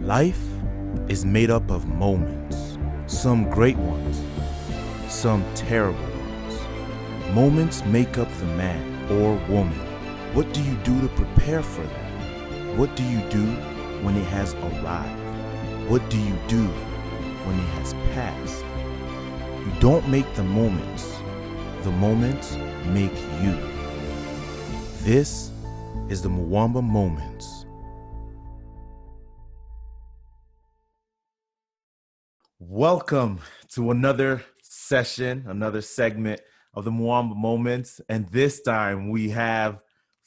Life is made up of moments, some great ones, some terrible ones. Moments make up the man or woman. What do you do to prepare for that? What do you do when it has arrived? What do you do when it has passed? You don't make the moments make you. This is the Muamba Moments. Welcome to another session, another segment of the Muamba Moments. And this time we have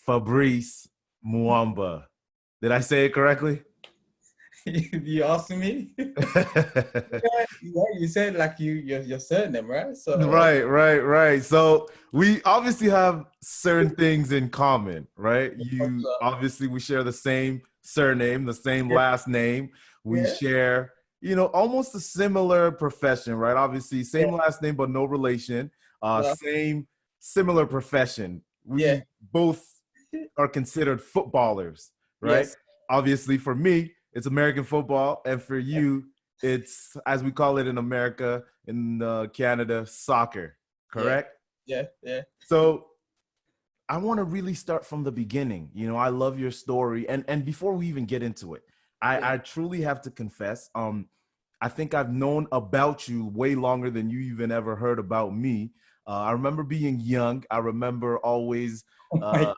Fabrice Muamba. Did I say it correctly? You asked me? Yeah, you said like your surname, right? So Right. So we obviously have certain things in common, right? We share the same surname, the same yeah, last name. We yeah, share, almost a similar profession, right? Obviously, yeah, same last name, but no relation. well, Same similar profession. yeah, We both are considered footballers, right? yes, Obviously, for me, it's American football, and for you, it's, as we call it in America, in Canada, soccer. yeah, Correct? yeah. So I want to really start from the beginning. I love your story, and before we even get into it, Yeah. I truly have to confess. I think I've known about you way longer than you even ever heard about me. I remember being young. I remember always, Oh my,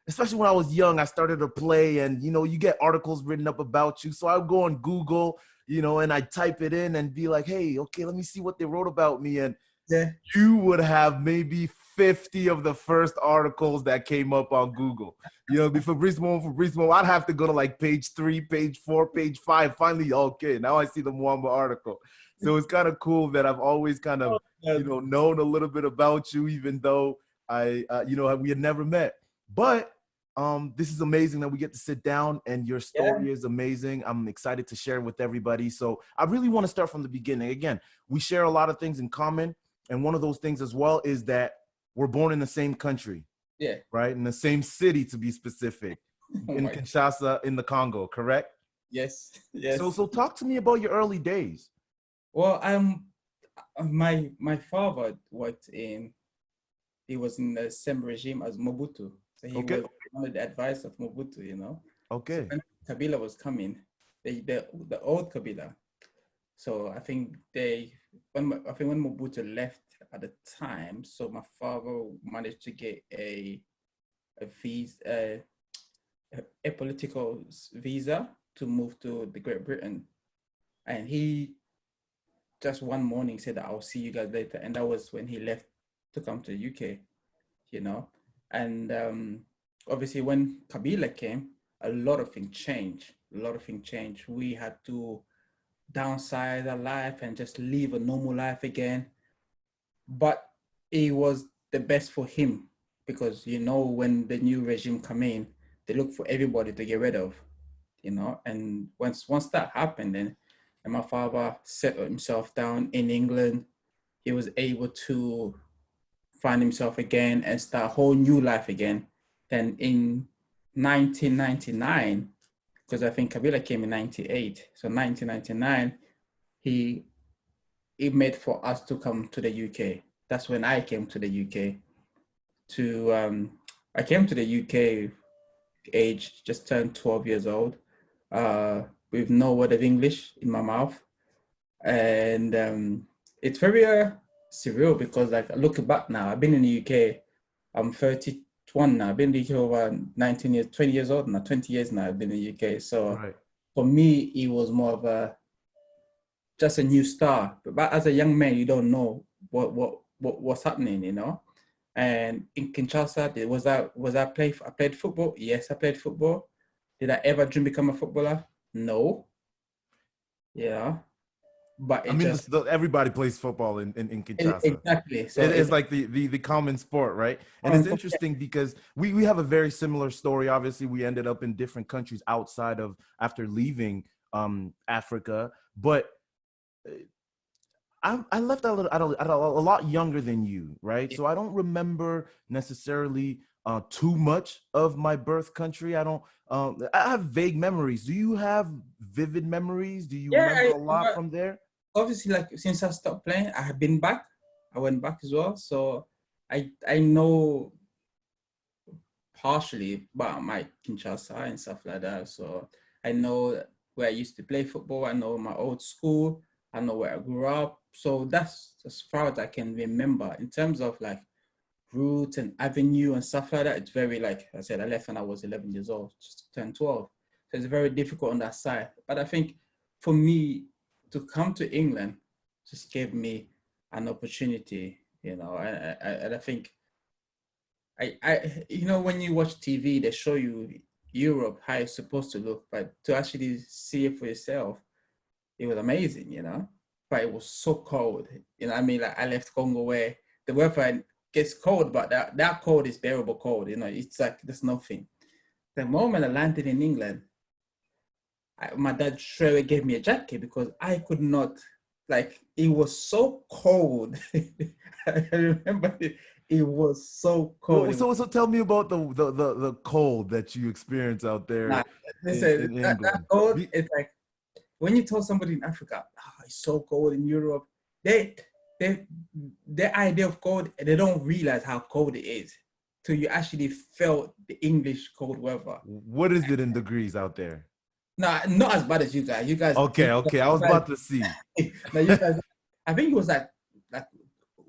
especially when I was young, I started to play, and you get articles written up about you. So I would go on Google, and I type it in and be like, hey, okay, let me see what they wrote about me. And yeah, you would have maybe 50 of the first articles that came up on Google. The Fabrice Mo, I'd have to go to like page 3, page 4, page 5. Finally, okay, now I see the Muamba article. So it's kind of cool that I've always kind of, oh, yeah, known a little bit about you, even though we had never met. But this is amazing that we get to sit down, and your yeah, story is amazing. I'm excited to share it with everybody. So I really want to start from the beginning. Again, we share a lot of things in common. And one of those things as well is that we're born in the same country, yeah. right? In the same city, to be specific, Oh in my, Kinshasa, in the Congo, correct? yes, So, yes. so talk to me about your early days. Well, my father worked in. He was in the same regime as Mobutu, so he Okay, was under the advice of Mobutu. So okay, when Kabila was coming, the old Kabila. So I think when Mobutu left at the time, so my father managed to get a visa, a political visa to move to the Great Britain, and he just one morning said that I'll see you guys later, and that was when he left to come to the UK, you know, and obviously when Kabila came, a lot of things changed. A lot of things changed. We had to downsize our life and just live a normal life again. But it was the best for him because when the new regime come in, they look for everybody to get rid of, And once that happened, then and my father settled himself down in England. He was able to find himself again and start a whole new life again. Then in 1999, because I think Kabila came in 98, so 1999, he it made for us to come to the UK. That's when I came to the UK. I came to the UK age just turned 12 years old, with no word of English in my mouth, and it's very surreal because like looking back now, I've been in the UK. I'm 31 now. I've been in the UK over 19 years, 20 years old now. 20 years now. I've been in the UK. So right. for me, it was more of a just a new star. But as a young man, you don't know what's happening. And in Kinshasa, I played football? Yes, I played football. Did I ever dream become a footballer? No. Yeah. But I it mean, just everybody plays football in Kinshasa. exactly. So It is it's like the common sport, right? And it's um, interesting because we have a very similar story. Obviously, we ended up in different countries outside of after leaving Africa, but I left at a lot younger than you, right? So I don't remember necessarily too much of my birth country. I don't. I have vague memories. Do you have vivid memories? Do you Yeah, remember a lot from there? obviously, like since I stopped playing, I have been back. I went back as well, so I know partially about my Kinshasa and stuff like that. So I know where I used to play football. I know my old school. I know where I grew up. So that's as far as I can remember in terms of like route and avenue and stuff like that. It's very, like I said, I left when I was 11 years old, just turned 12. So it's very difficult on that side. But I think for me to come to England just gave me an opportunity, you know, and I think you know, when you watch TV, they show you Europe, how it's supposed to look, but to actually see it for yourself, it was amazing, you know. But it was so cold, you know. I mean, like I left Congo where the weather gets cold, but that cold is bearable cold, you know. It's like there's nothing. The moment I landed in England, my dad straight away gave me a jacket because I could not, like, it was so cold. I remember it was so cold. Well, so tell me about the cold that you experience out Nah, there listen, in that England. cold, it's like when you tell somebody in Africa, it's so cold in Europe, they they their idea of cold, they don't realize how cold it is till you actually felt the English cold weather. What is it in degrees out there? No, not as bad as you guys. Okay, okay. I was about to see. no, you guys. I think it was like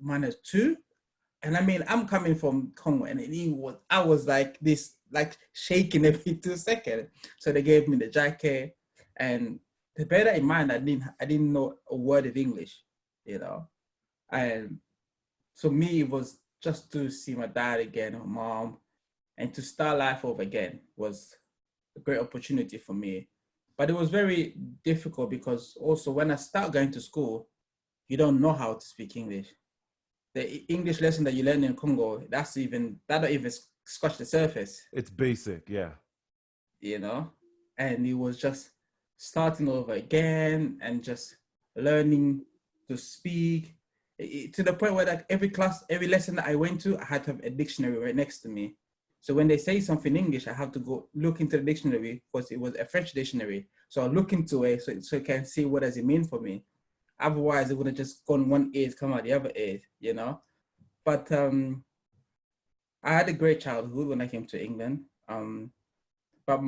-2, and I mean I'm coming from Congo, and I was like this, like shaking every 2 seconds. So they gave me the jacket, and to bear that in mind, I didn't know a word of English, you know, and so me it was just to see my dad again, my mom, and to start life over again was a great opportunity for me. But it was very difficult because also when I start going to school, you don't know how to speak English. The English lesson that you learn in Congo, that don't even scratch the surface, It's basic, yeah. you know? And it was just starting over again and just learning to speak to the point where like every lesson that I went to, I had to have a dictionary right next to me. So when they say something in English, I have to go look into the dictionary because it was a French dictionary. So I look into it so I can see what does it mean for me. Otherwise, it would have just gone one ear, come out the other ear, you know. But I had a great childhood when I came to England. But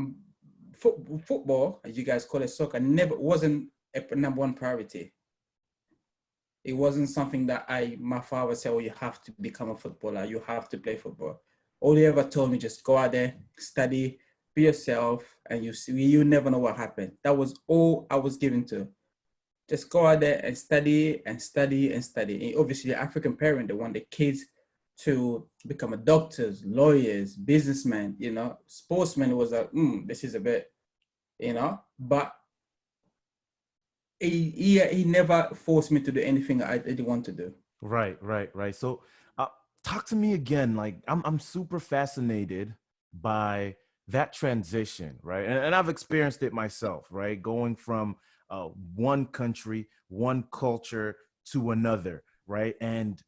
football, as you guys call it, soccer, never wasn't a number one priority. It wasn't something that my father said, "Oh, you have to become a footballer. You have to play football." All he ever told me, just go out there, study, be yourself, and you never know what happened. That was all I was given to. Just go out there and study and study and study. And obviously, the African parent, they want the kids to become doctors, lawyers, businessmen, you know, sportsmen. Was like, this is a bit, you know, but he never forced me to do anything I didn't want to do. Right. So, talk to me again. Like, I'm super fascinated by that transition, right? And I've experienced it myself, right? Going from one country, one culture to another, right? And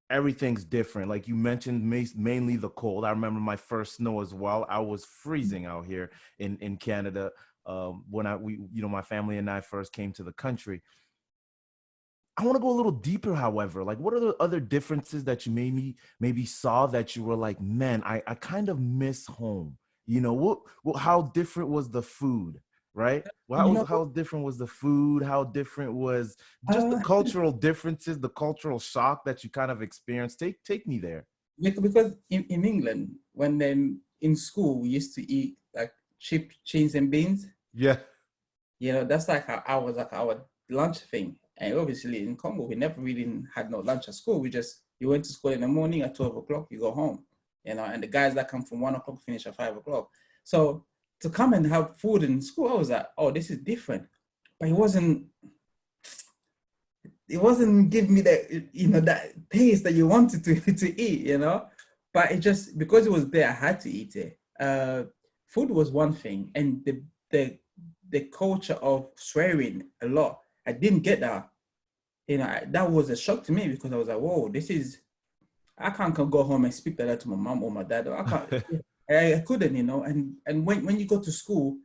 everything's different. Like you mentioned, mainly the cold. I remember my first snow as well. I was freezing out here in Canada when my family and I first came to the country. I want to go a little deeper, however. Like, what are the other differences that you maybe saw that you were like, man, I kind of miss home? You know, how different was the food, right? You know, How different was the food? How different was just the uh, cultural differences, the cultural shock that you kind of experienced? Take me there. because in England, when in school, we used to eat like cheap cheese and beans. Yeah. You know, that's like our lunch thing. And obviously in Congo, we never really had no lunch at school. You went to school in the morning at 12 o'clock, you go home, you know, and the guys that come from 1 o'clock finish at 5 o'clock. So to come and have food in school, I was like, oh, this is different. But it wasn't giving me that, you know, that taste that you wanted to eat, you know. But it just, because it was there, I had to eat it. Food was one thing, and the culture of swearing a lot, I didn't get that. You know, that was a shock to me because I was like, whoa, I can't go home and speak like that to my mom or my dad. I can't, I couldn't, you know. And when you go to school,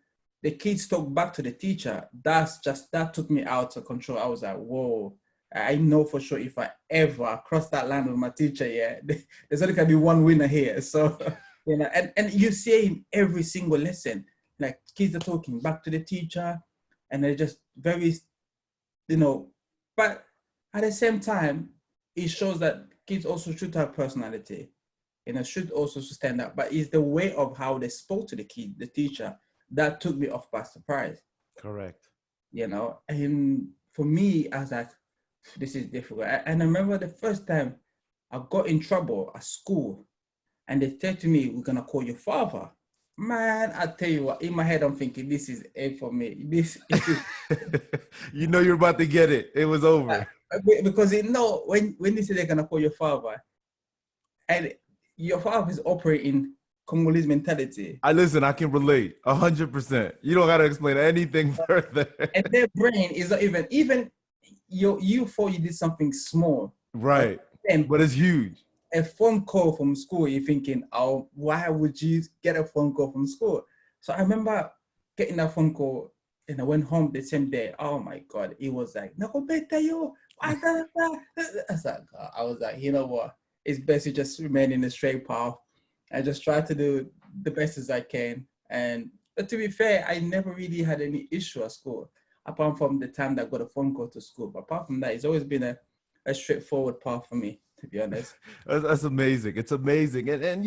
the kids talk back to the teacher, that took me out of control. I was like, whoa, I know for sure if I ever cross that line with my teacher, yeah, there's only gonna be one winner here. So, and you see it in every single lesson, like kids are talking back to the teacher, and they're just very, but at the same time, it shows that kids also should have personality, should also stand up. But it's the way of how they spoke to the kid, the teacher, that took me off by surprise. Correct. And for me, I was like, this is difficult. And I remember the first time I got in trouble at school, and they said to me, "We're gonna call your father." Man, I tell you what, in my head, I'm thinking, this is it for me. This is You know you're about to get it. It was over. because when they say they're gonna call your father, and your father is operating Congolese mentality. I can relate 100%. You don't gotta explain anything further. And their brain is not even you thought you did something small. Right. But it's huge. A phone call from school, you're thinking, oh, why would you get a phone call from school? So I remember getting that phone call, and I went home the same day. Oh my God, it was like, no, better you. I was like, you know what? It's best to just remain in the straight path. I just try to do the best as I can. But to be fair, I never really had any issue at school, apart from the time that I got a phone call to school. But apart from that, it's always been a straightforward path for me, to be honest. That's amazing. It's amazing. And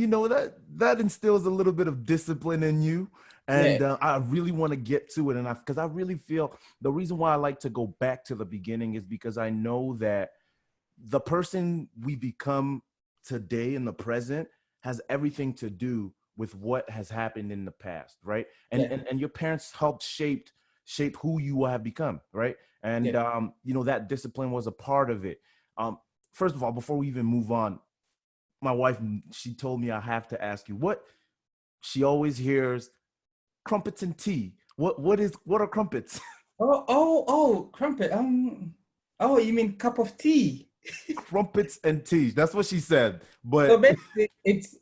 that instills a little bit of discipline in you. And I really want to get to it. Because I really feel the reason why I like to go back to the beginning is because I know that the person we become today in the present has everything to do with what has happened in the past, right? And your parents helped shape who you have become, right? And that discipline was a part of it. First of all, before we even move on, my wife, she told me I have to ask you what she always hears: crumpets and tea. What are crumpets? Oh, crumpet. Oh, you mean cup of tea? Crumpets and tea. That's what she said. But so basically, it's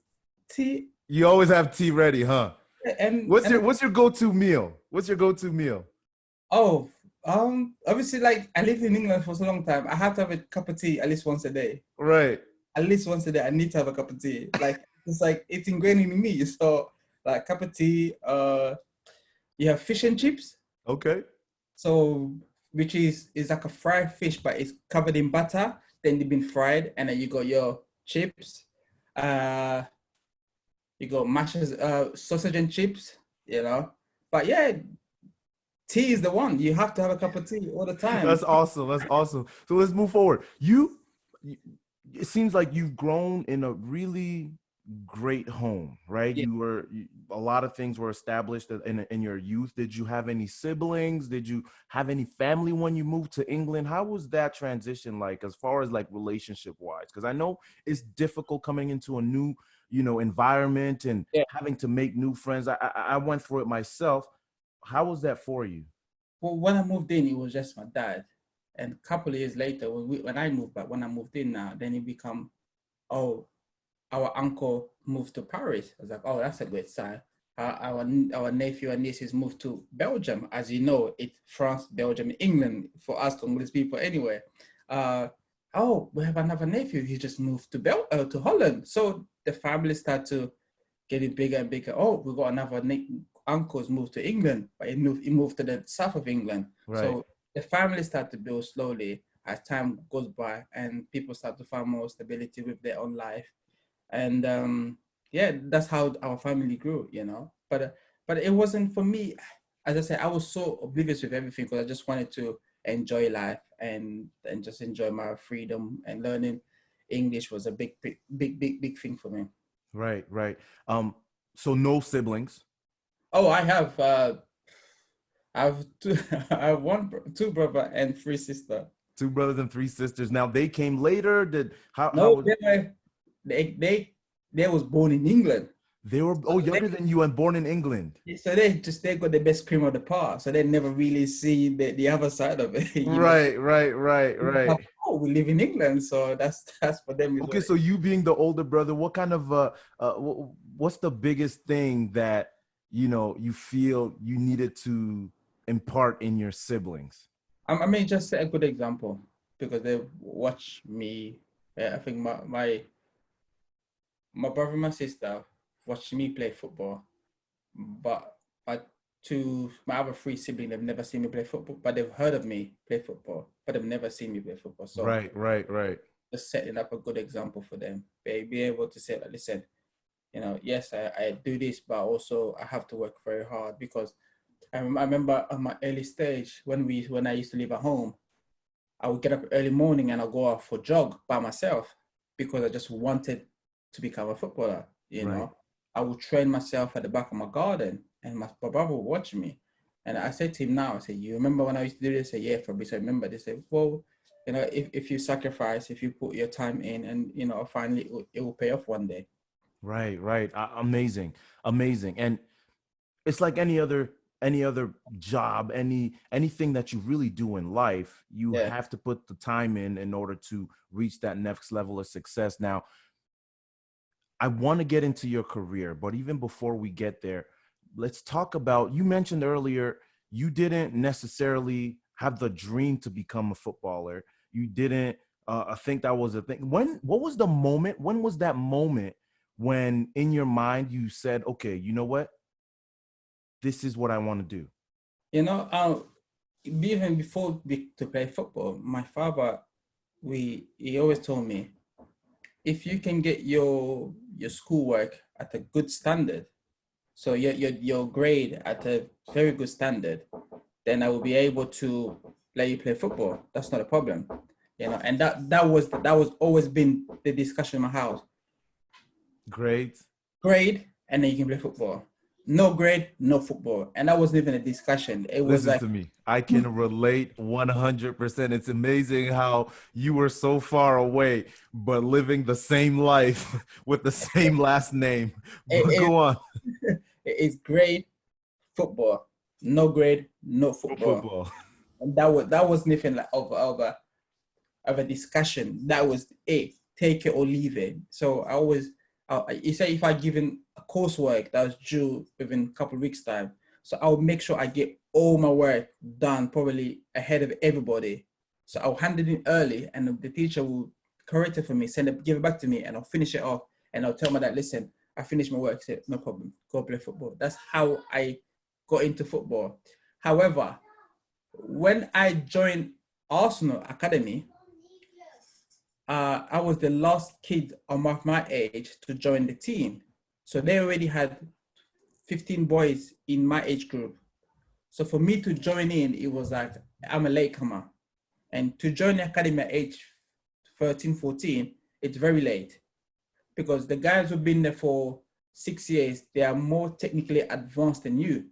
tea. You always have tea ready, huh? And what's your go-to meal? What's your go-to meal? Oh, obviously, like I lived in England for so long time, I have to have a cup of tea at least once a day. Right. At least once a day, I need to have a cup of tea. Like it's ingrained in me. So, like cup of tea. You have fish and chips. Okay. So, which is like a fried fish, but it's covered in butter. Then they've been fried, and then you got your chips. You got mashed sausage and chips. But yeah. Tea is the one. You have to have a cup of tea all the time. That's awesome. So let's move forward. It seems like you've grown in a really great home, right? Yeah. A lot of things were established in your youth. Did you have any siblings? Did you have any family when you moved to England? How was that transition like, as far as like relationship wise? Because I know it's difficult coming into a new, environment and having to make new friends. I went through it myself. How was that for you? Well, when I moved in, it was just my dad. And a couple of years later, when I moved back, when I moved in now, then it become, our uncle moved to Paris. I was like, oh, that's a great sign. Our nephew and nieces moved to Belgium. As you know, it's France, Belgium, England for us Congolese people anyway. We have another nephew. He just moved to Holland. So the family started to get it bigger and bigger. Oh, we got another uncles moved to England, but he moved to the south of England. Right. So the family started to build slowly as time goes by, and people start to find more stability with their own life. And that's how our family grew, But it wasn't for me. As I said, I was so oblivious with everything because I just wanted to enjoy life and just enjoy my freedom. And learning English was a big thing for me. Right. So no siblings. Oh, I have two. I have two brothers and 3 sisters. 2 brothers and 3 sisters. Now they came later. They was born in England. They were younger than you and born in England. So they got the best cream of the pie. So they never really see the other side of it. Right. Oh, we live in England, so that's for them. Okay, so you being the older brother, what kind of what's the biggest thing that you feel you needed to impart in your siblings? I mean, just set a good example because they watch me. I think my brother and my sister watched me play football, but my other three siblings, they've never seen me play football, but they've heard of me play football, but they've never seen me play football. So Right. just setting up a good example for them. Be able to say, like, listen, yes, I do this, but also I have to work very hard because I remember on my early stage when I used to live at home, I would get up early morning and I'll go out for jog by myself because I just wanted to become a footballer. Right. I would train myself at the back of my garden and my brother would watch me. And I said to him now, I said, you remember when I used to do this? I said, yeah, Fabrice, I remember. They said, well, if you sacrifice, if you put your time in and, finally it will pay off one day. Right. Amazing. And it's like any other job, anything that you really do in life, you Yeah. have to put the time in order to reach that next level of success. Now, I want to get into your career, but even before we get there, let's talk about, you mentioned earlier, you didn't necessarily have the dream to become a footballer. You didn't I think that was a thing. What was the moment? When was that moment when in your mind you said, okay, you know what? This is what I want to do. Even before to play football, my father, he always told me, if you can get your schoolwork at a good standard, so your grade at a very good standard, then I will be able to let you play football. That's not a problem, And that was always been the discussion in my house. Great. Grade, and then you can play football. No grade, no football, and that wasn't even a discussion. It was Listen like, to me. I can relate 100%. It's amazing how you were so far away, but living the same life with the same last name. But it, go on. it is grade, football, no grade, no football, Football. and that was nothing like of a discussion. That was it. Take it or leave it. So I always, you say if I given a coursework that was due within a couple of weeks time, so I'll make sure I get all my work done probably ahead of everybody. So I'll hand it in early, and the teacher will correct it for me, give it back to me, and I'll finish it off, and I'll tell my dad, listen, I finished my work. Say, no problem, go play football. That's how I got into football. However, when I joined Arsenal Academy, I was the last kid of my age to join the team. So they already had 15 boys in my age group. So for me to join in, it was like, I'm a latecomer. And to join the academy at age 13, 14, it's very late. Because the guys who've been there for 6 years, they are more technically advanced than you.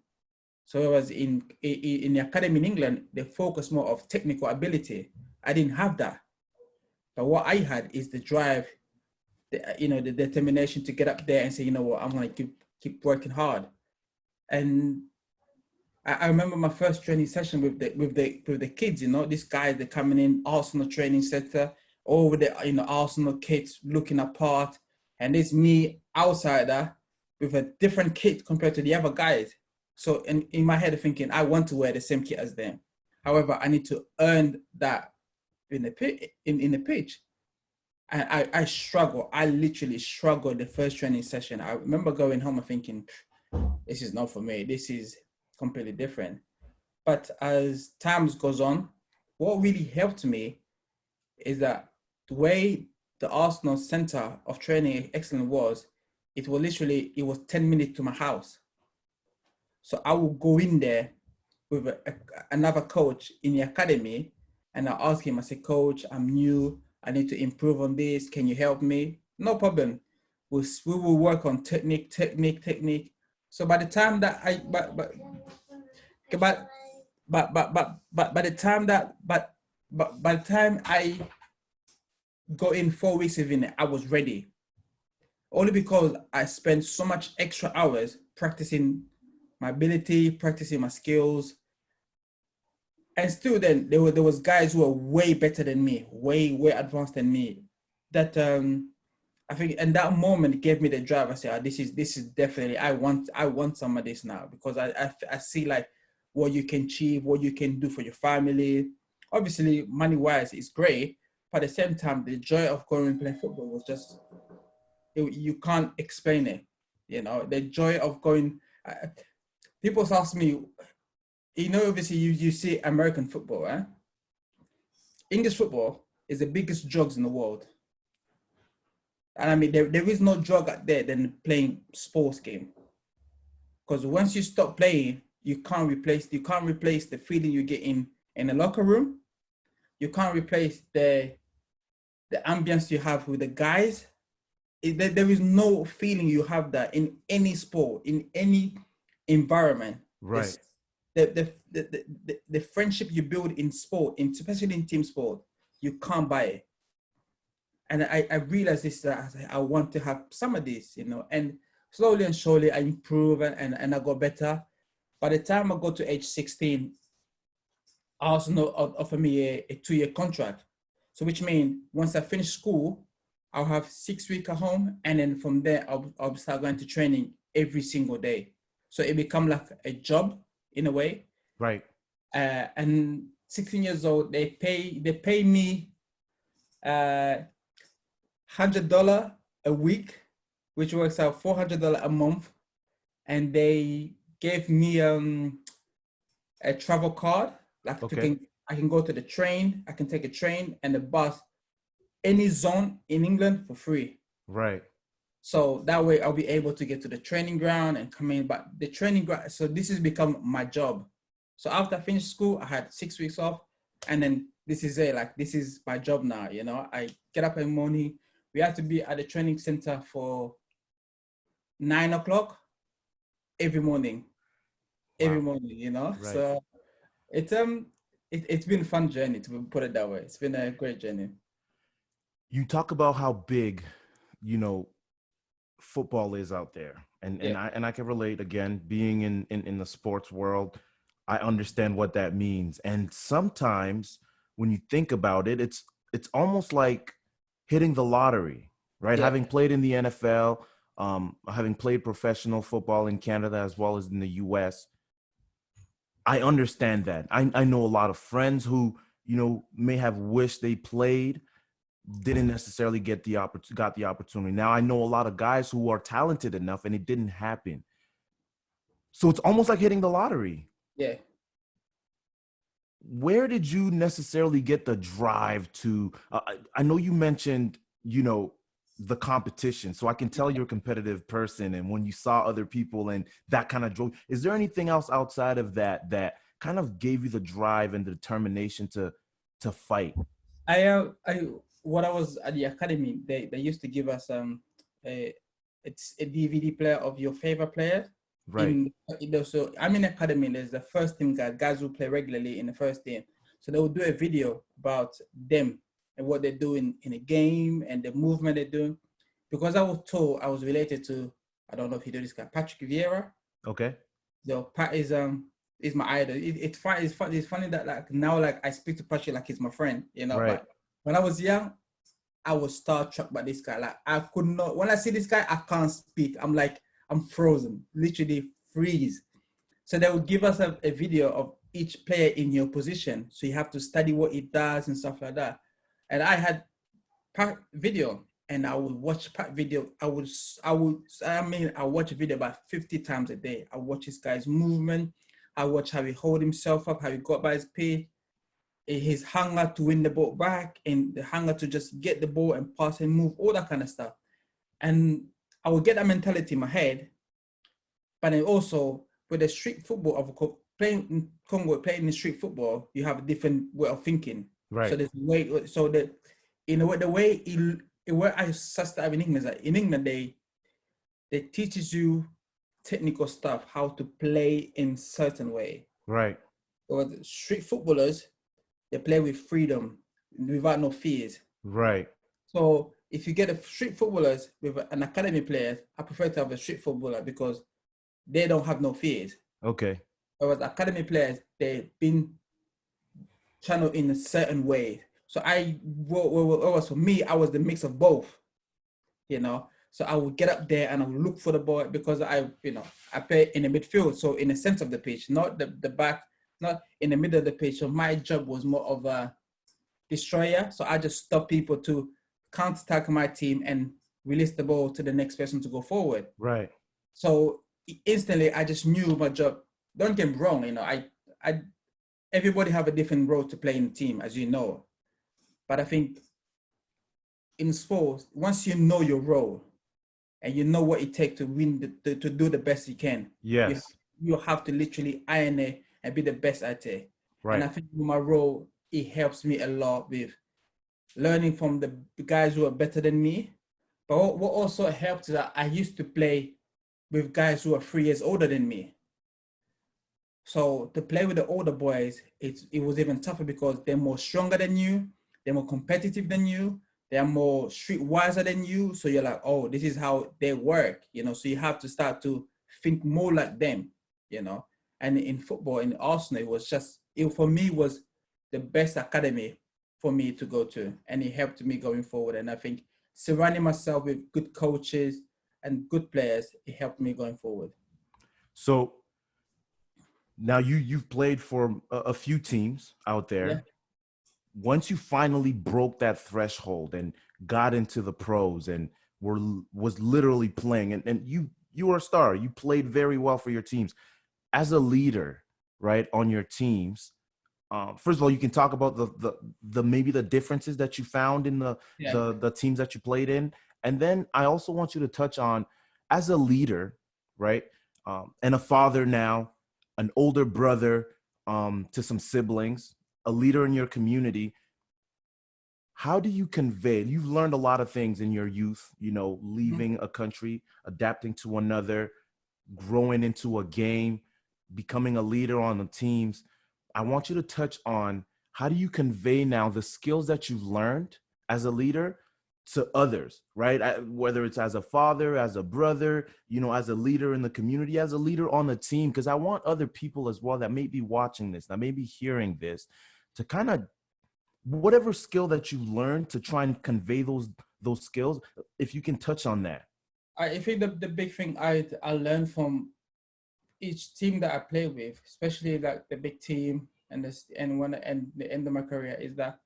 So it was in the academy in England, they focus more of technical ability. I didn't have that. But what I had is the drive, the determination to get up there and say, you know what, I'm going to keep working hard. And I remember my first training session with the kids. These guys, they're coming in, Arsenal training center, all with the Arsenal kits looking apart, and it's me outsider with a different kit compared to the other guys. So in my head, thinking I want to wear the same kit as them. However, I need to earn that in the pitch. And I struggle. I literally struggled the first training session. I remember going home and thinking, this is not for me. This is completely different. But as time goes on, what really helped me is that the way the Arsenal Center of Training Excellence was, it was 10 minutes to my house. So I will go in there with another coach in the academy, and I ask him, I say, Coach, I'm new. I need to improve on this. Can you help me? No problem. We will work on technique. So by the time that by the time I got in 4 weeks of it, I was ready. Only because I spent so much extra hours practicing my ability, practicing my skills. And still then, there was guys who were way better than me, way advanced than me, that I think, and that moment gave me the drive. I said, this is definitely, I want some of this now, because I see like what you can achieve, what you can do for your family. Obviously, money wise, it's great, but at the same time, the joy of going and playing football was just, you can't explain it. You know, the joy of going. People ask me, you know, obviously you see American football, eh? English football is the biggest drugs in the world. And I mean, there is no drug out there than playing sports game. Because once you stop playing, you can't replace the feeling you get in a locker room. You can't replace the ambience you have with the guys. There is no feeling you have that in any sport, in any environment. Right. The friendship you build in sport, especially in team sport, you can't buy it. And I realized this, that I want to have some of this, you know, and slowly and surely I improve and I got better. By the time I got to age 16, I also know offer me a 2-year contract. So which means once I finish school, I'll have 6 weeks at home. And then from there, I'll start going to training every single day. So it become like a job in a way. Right. And 16 years old, they pay me $100 a week, which works out $400 a month. And they gave me a travel card. Like Okay. I can go to the train, I can take a train and the bus, any zone in England for free. Right. So that way I'll be able to get to the training ground and come in. But the training ground, so this has become my job. So after I finished school, I had 6 weeks off, and then this is it. Like, this is my job now. You know, I get up in the morning. We have to be at the training center for 9 o'clock every morning. Wow. Every morning, you know. Right. So it's been a fun journey, to put it that way. It's been a great journey. You talk about how big, you know, football is out there, and Yeah. I can relate. Again, being in the sports world, I understand what that means. And sometimes when you think about it, it's almost like hitting the lottery, right? Yeah. Having played in the NFL, having played professional football in Canada as well as in the US, I understand that. I know a lot of friends who, you know, may have wished they played, didn't necessarily got the opportunity. Now I know a lot of guys who are talented enough and it didn't happen. So it's almost like hitting the lottery. Yeah. Where did you necessarily get the drive to? I know you mentioned, you know, the competition. So I can tell you're a competitive person. And when you saw other people and that kind of drove, is there anything else outside of that kind of gave you the drive and the determination to fight? When I was at the academy, they used to give us it's a DVD player of your favorite players. Right. So I'm in academy. There's the first team guys who play regularly in the first team. So they will do a video about them and what they're doing in a game and the movement they're doing. Because I was told I was related to, I don't know if you know this guy, Patrick Vieira. Okay. So Pat is my idol. It's funny that like now, like, I speak to Patrick like he's my friend, you know. Right. But when I was young, I was starstruck by this guy. Like, I could not, when I see this guy, I can't speak. I'm like, I'm frozen, literally freeze. So they would give us a video of each player in your position. So you have to study what he does and stuff like that. And I had Pat video, and I would watch Pat video. I watch a video about 50 times a day. I watch this guy's movement. I watch how he hold himself up, how he got by his feet, his hunger to win the ball back, and the hunger to just get the ball and pass and move, all that kind of stuff. And I would get that mentality in my head. But then also with the street football of playing in Congo, playing in street football, you have a different way of thinking. Right. So there's way, so that in a way, the way where I started in England is that in England they teaches you technical stuff, how to play in certain way. Right. So the street footballers, they play with freedom, without no fears. Right. So if you get a street footballers with an academy player, I prefer to have a street footballer because they don't have no fears. Okay. Whereas academy players, they've been channeled in a certain way. So for me, I was the mix of both. So I would get up there and I would look for the ball because I play in the midfield. So in the center of the pitch, not the back, not in the middle of the pitch. So my job was more of a destroyer. So I just stop people to counter-attack my team and release the ball to the next person to go forward. Right. So instantly I just knew my job. Don't get me wrong, everybody have a different role to play in the team, as you know. But I think in sports, once you know your role and you know what it takes to win, to do the best you can, Yes. you have to literally iron it and be the best at it. Right. And I think with my role, it helps me a lot with learning from the guys who are better than me. But what also helped is that I used to play with guys who are 3 years older than me. So to play with the older boys, it was even tougher because they're more stronger than you, they're more competitive than you, they're more streetwiser than you. So you're like, oh, this is how they work, So you have to start to think more like them, And in football, in Arsenal, for me was the best academy for me to go to, and it helped me going forward. And I think surrounding myself with good coaches and good players, it helped me going forward. So now you've played for a few teams out there. Yeah. Once you finally broke that threshold and got into the pros and was literally playing, and you were a star, you played very well for your teams. As a leader, right, on your teams, first of all, you can talk about the maybe the differences that you found in the teams that you played in, and then I also want you to touch on, as a leader, right, and a father now, an older brother to some siblings, a leader in your community. How do you convey? You've learned a lot of things in your youth, leaving a country, adapting to another, growing into a game, becoming a leader on the teams. I want you to touch on, how do you convey now the skills that you've learned as a leader to others, right? Whether it's as a father, as a brother, as a leader in the community, as a leader on the team, because I want other people as well that may be watching this, that may be hearing this, to kind of, whatever skill that you learned, to try and convey those skills, if you can touch on that. I think the big thing I learned from each team that I play with, especially like the big team and the end of my career, is that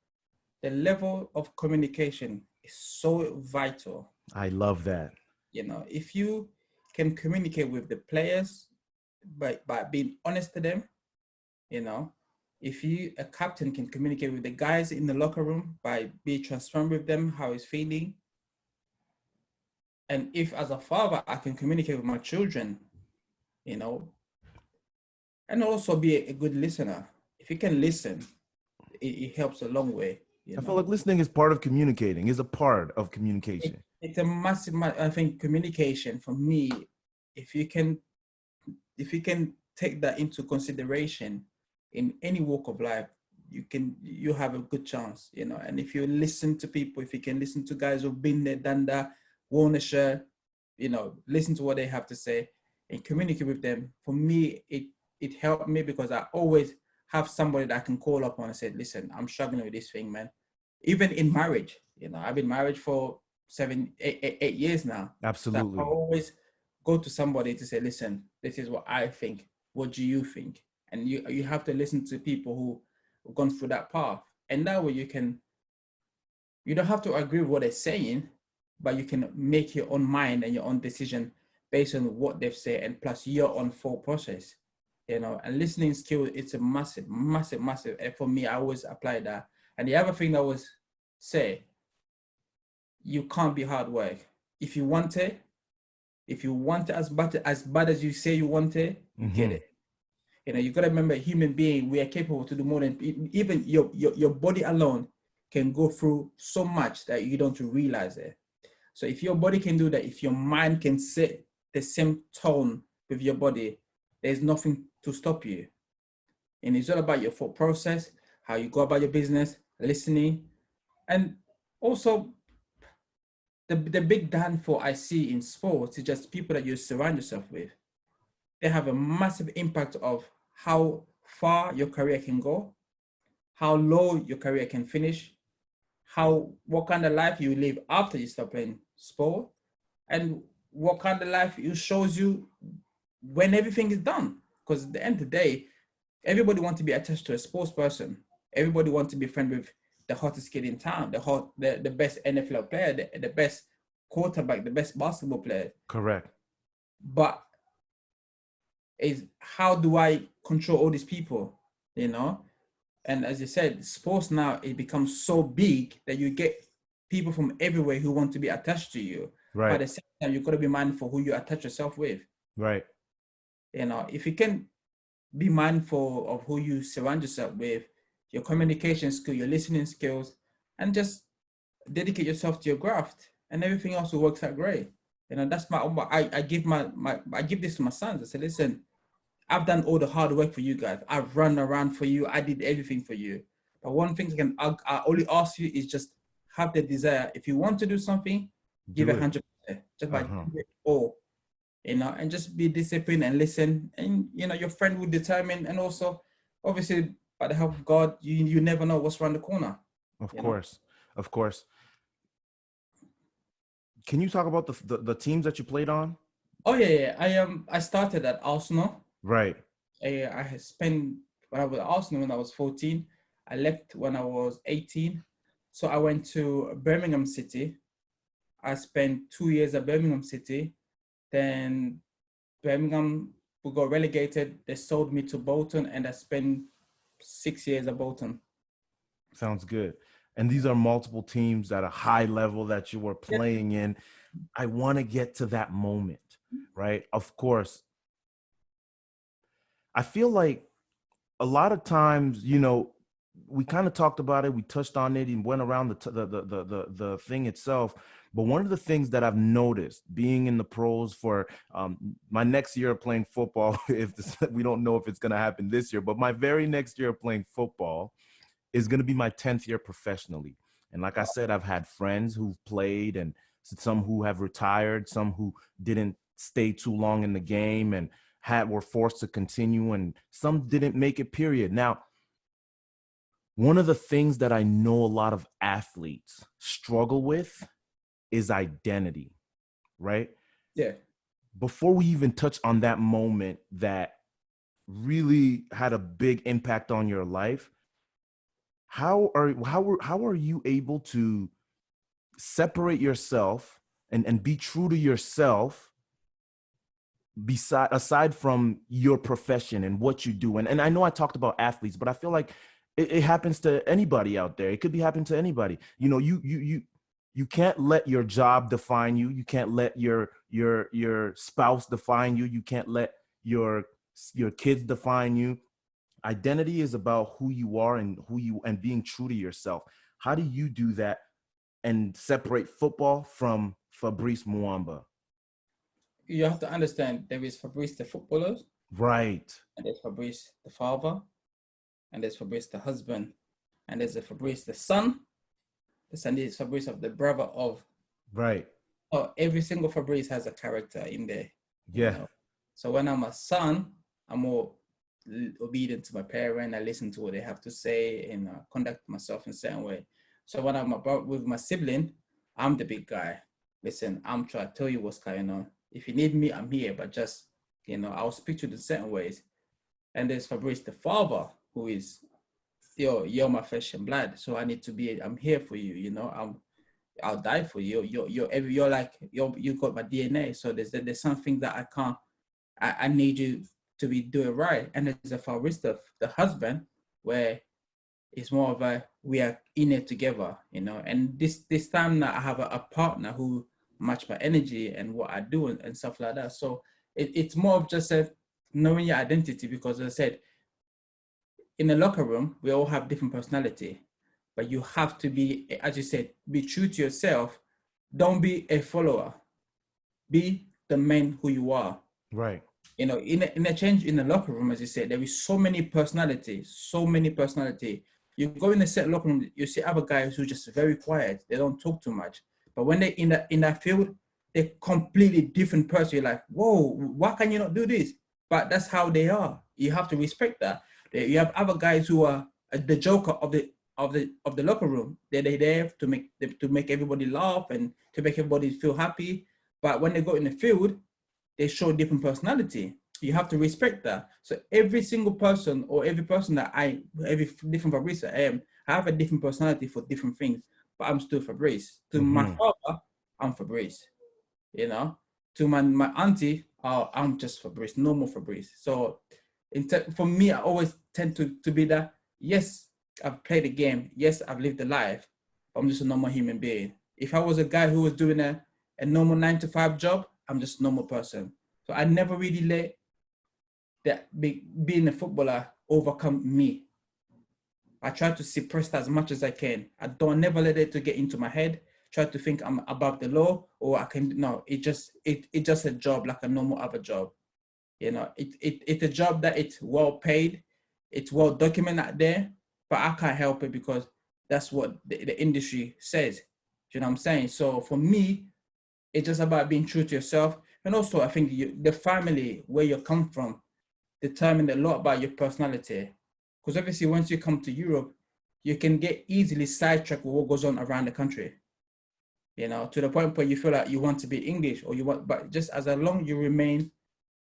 the level of communication is so vital. I love that. If you can communicate with the players by being honest to them, if a captain can communicate with the guys in the locker room by being transparent with them, how he's feeling. And if as a father, I can communicate with my children, and also be a good listener. If you can listen, it helps a long way. I feel like listening is part of communicating, is a part of communication. It's a massive, I think communication for me, if you can take that into consideration in any walk of life, you have a good chance, and if you listen to people, if you can listen to guys who've been there, done that, worn a shirt, listen to what they have to say and communicate with them. For me, it helped me because I always have somebody that I can call up on and say, listen, I'm struggling with this thing, man. Even in marriage, I've been married for 8 years now. Absolutely. So I always go to somebody to say, listen, this is what I think. What do you think? And you have to listen to people who have gone through that path. And that way you don't have to agree with what they're saying, but you can make your own mind and your own decision based on what they've said, and plus your own thought process. And listening skill, it's a massive, massive, massive. And for me, I always apply that. And the other thing I was say, you can't be hard work. If you want it as bad as you say you want it, you get it. You got to remember, a human being, we are capable to do more than even your body alone can go through so much that you don't realize it. So if your body can do that, if your mind can set the same tone with your body, there's nothing to stop you. And it's all about your thought process, how you go about your business, listening. And also, the big downfall I see in sports is just people that you surround yourself with. They have a massive impact of how far your career can go, how low your career can finish, what kind of life you live after you stop playing sport, and what kind of life it shows you when everything is done. Because at the end of the day, everybody wants to be attached to a sports person. Everybody wants to be friend with the hottest kid in town, the best NFL player, the best quarterback, the best basketball player. Correct. But is how do I control all these people, you know? And as you said, sports now, it becomes so big that you get people from everywhere who want to be attached to you. But at Right. the same time, you've got to be mindful who you attach yourself with. Right. You know, if you can be mindful of who you surround yourself with, your communication skill, your listening skills, and just dedicate yourself to your craft, and everything else will work out great. You know, that's I give I give this to my sons. I say, listen, I've done all the hard work for you guys. I've run around for you. I did everything for you. But one thing I only ask you is just have the desire. If you want to do something, give Do it it. 100%. Just by Uh-huh. do it all, you know, and just be disciplined and listen. And you know, your friend will determine. And also, obviously, by the help of God, you never know what's around the corner. Of You know. course. Of course. Can you talk about the teams that you played on? Oh yeah, yeah. I started at Arsenal. Right. I had spent when I was at Arsenal when I was 14. I left when I was 18. So I went to Birmingham City. I spent 2 years at Birmingham City. Then Birmingham, we got relegated. They sold me to Bolton, and I spent 6 years at Bolton. Sounds good. And these are multiple teams at a high level that you were Yeah. playing in. I want to get to that moment, right? Of course. I feel like a lot of times, you know, we kind of talked about it, we touched on it and went around the thing itself. But one of the things that I've noticed being in the pros for my next year of playing football, we don't know if it's going to happen this year, but my very next year of playing football is going to be my 10th year professionally. And like I said, I've had friends who've played and some who have retired, some who didn't stay too long in the game and were forced to continue, and some didn't make it, period. Now, one of the things that I know a lot of athletes struggle with is identity, right? Yeah. Before we even touch on that moment that really had a big impact on your life, how are you able to separate yourself and be true to yourself aside from your profession and what you do? And I know I talked about athletes, but I feel like it happens to anybody out there. It could be happening to anybody. You know, you can't let your job define you. You can't let your spouse define you. You can't let your kids define you. Identity is about who you are and being true to yourself. How do you do that and separate football from Fabrice Muamba? You have to understand there is Fabrice the footballer, Right. and there's Fabrice the father, and there's Fabrice the husband, and there's a Fabrice the son. The son is Fabrice of the brother of. Right. Oh, every single Fabrice has a character in there. Yeah. You know? So when I'm a son, I'm more obedient to my parent. I listen to what they have to say and conduct myself in a certain way. So when I'm about with my sibling, I'm the big guy. Listen, I'm trying to tell you what's going on. If you need me, I'm here, but just, you know, I'll speak to you in certain ways. And there's Fabrice the father, who is, you're my flesh and blood. So I need to be, I'm here for you, you know, I'll die for you. You're like, you got my DNA. So there's something that I can't, I need you to be doing right. And there's a Fabrice the husband, where it's more of a, we are in it together, you know. And this time now I have a partner who match my energy and what I do and stuff like that. So it's more of just knowing your identity, because as I said, in the locker room, we all have different personality, but you have to be, as you said, be true to yourself. Don't be a follower. Be the man who you are. Right. You know, in a change in the locker room, as you said, there is so many personality. You go in a set locker room, you see other guys who are just very quiet. They don't talk too much. But when they're in that field, they're completely different person. You're like, whoa, why can you not do this? But that's how they are. You have to respect that. You have other guys who are the joker of the locker room. They're there to make everybody laugh and to make everybody feel happy. But when they go in the field, they show different personality. You have to respect that. So every single person or every person every different Fabrice I am, I have a different personality for different things, but I'm still Fabrice. To my father, I'm Fabrice. You know, to my auntie, I'm just Fabrice, no more Fabrice. So for me, I always tend to be that, yes, I've played the game. Yes, I've lived the life, but I'm just a normal human being. If I was a guy who was doing a normal 9 to 5 job, I'm just a normal person. So I never really let that being a footballer overcome me. I try to suppress that as much as I can. I don't never let it to get into my head. Try to think I'm above the law, or I can no. It's just a job like a normal other job. You know, it's a job that it's well paid, it's well documented out there, but I can't help it because that's what the industry says. You know what I'm saying? So for me, it's just about being true to yourself, and also I think the family where you come from determine a lot about your personality. Because obviously, once you come to Europe, you can get easily sidetracked with what goes on around the country. You know, to the point where you feel like you want to be English or you want, but just as long you remain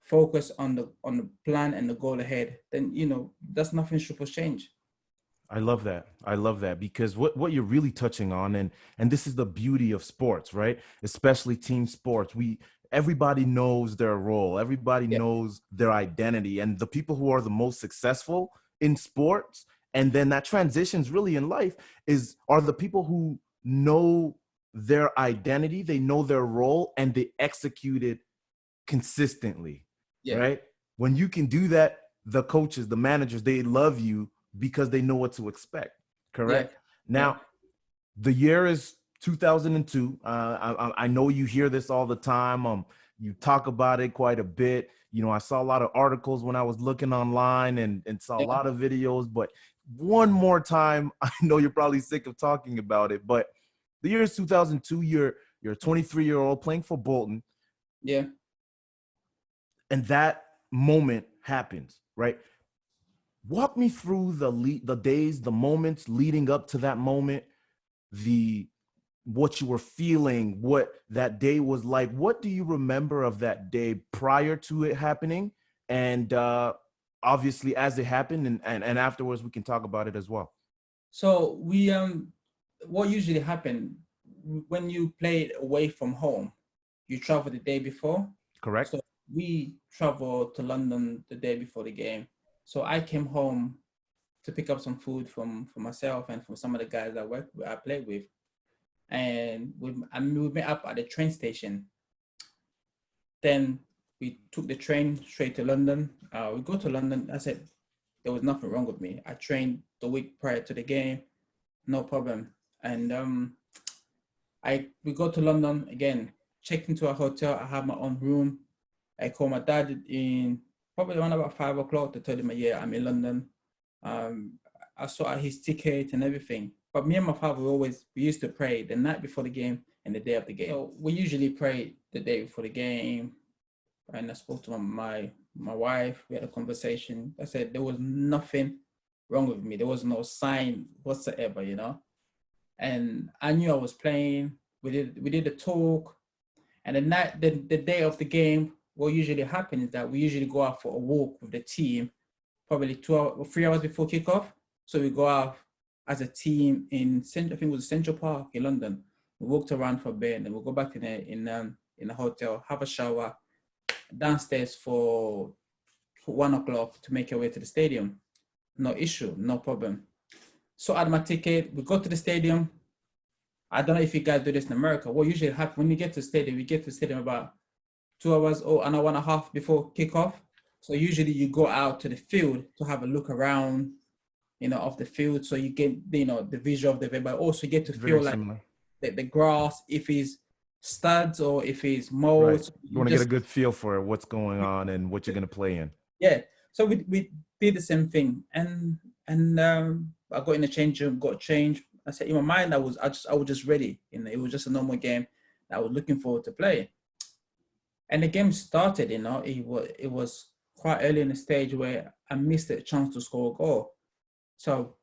focused on the plan and the goal ahead, then that's nothing supposed to change. I love that. I love that because what you're really touching on, and this is the beauty of sports, right? Especially team sports. Everybody knows their role. Everybody Yeah. knows their identity, and the people who are the most successful in sports, and then that transitions really in life are the people who know their identity, they know their role, and they execute it consistently. Yeah. Right? When you can do that, the coaches, the managers, they love you because they know what to expect. Correct? Yeah. Now, the year is 2002. I know you hear this all the time. You talk about it quite a bit. I saw a lot of articles when I was looking online and saw a lot of videos. But one more time, I know you're probably sick of talking about it, but the year is 2002. You're a 23-year-old playing for Bolton. Yeah. And that moment happens, right? Walk me through the days, the moments leading up to that moment, what you were feeling, what that day was like. What do you remember of that day prior to it happening? And obviously as it happened and afterwards we can talk about it as well. So what usually happens when you play away from home, you travel the day before. Correct. So we traveled to London the day before the game. So I came home to pick up some food for myself and from some of the guys I played with. And we met up at the train station. Then we took the train straight to London. We go to London. I said, there was nothing wrong with me. I trained the week prior to the game, no problem. And we go to London again, checked into a hotel. I have my own room. I called my dad in probably around about 5 o'clock to tell him, yeah, I'm in London. I saw his ticket and everything. But me and my father, we used to pray the night before the game and the day of the game. So we usually pray the day before the game. And I spoke to my wife. We had a conversation. I said there was nothing wrong with me. There was no sign whatsoever, And I knew I was playing. We did the talk. And the day of the game, what usually happens is that we usually go out for a walk with the team, probably 2 or 3 hours before kickoff. So we go out as a team I think it was Central Park in London. We walked around for a bit, and then we'll go back in the hotel, have a shower, downstairs for 1 o'clock to make our way to the stadium. No issue, no problem. So I had my ticket. We go to the stadium. I don't know if you guys do this in America. What usually happens when you get to the stadium, we get to the stadium about 2 hours or an hour and a half before kickoff. So usually you go out to the field to have a look around, of the field. So you get, the visual of the field, but also you get to feel like the grass, if it's studs or if it's molds. Right. You want to get a good feel for what's going on and what you're going to play in. Yeah. So we did the same thing. And I got in the change room, got changed. I said, in my mind, I was just ready. It was just a normal game that I was looking forward to play. And the game started, it was quite early in the stage where I missed a chance to score a goal. So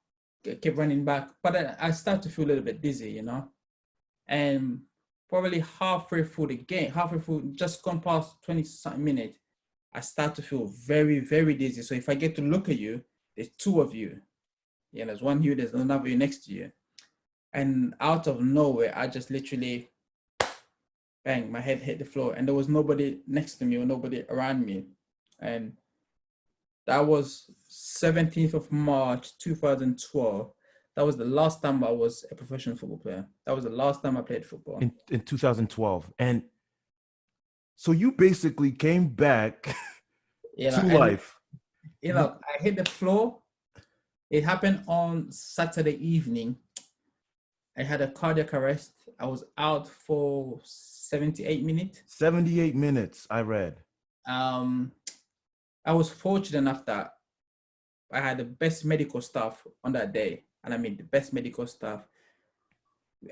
I kept running back, but I started to feel a little bit dizzy, And probably halfway through the game, halfway through, just gone past 20 something minutes, I start to feel very, very dizzy. So if I get to look at you, there's two of you. Yeah, there's one you, there's another you next to you. And out of nowhere, I just literally, bang, my head hit the floor. And there was nobody next to me or nobody around me. And that was 17th of March, 2012. That was the last time I was a professional football player. That was the last time I played football. In 2012. And so you basically came back to life. I hit the floor. It happened on Saturday evening. I had a cardiac arrest. I was out for 78 minutes. 78 minutes, I read. I was fortunate enough that I had the best medical staff on that day. And I mean the best medical staff.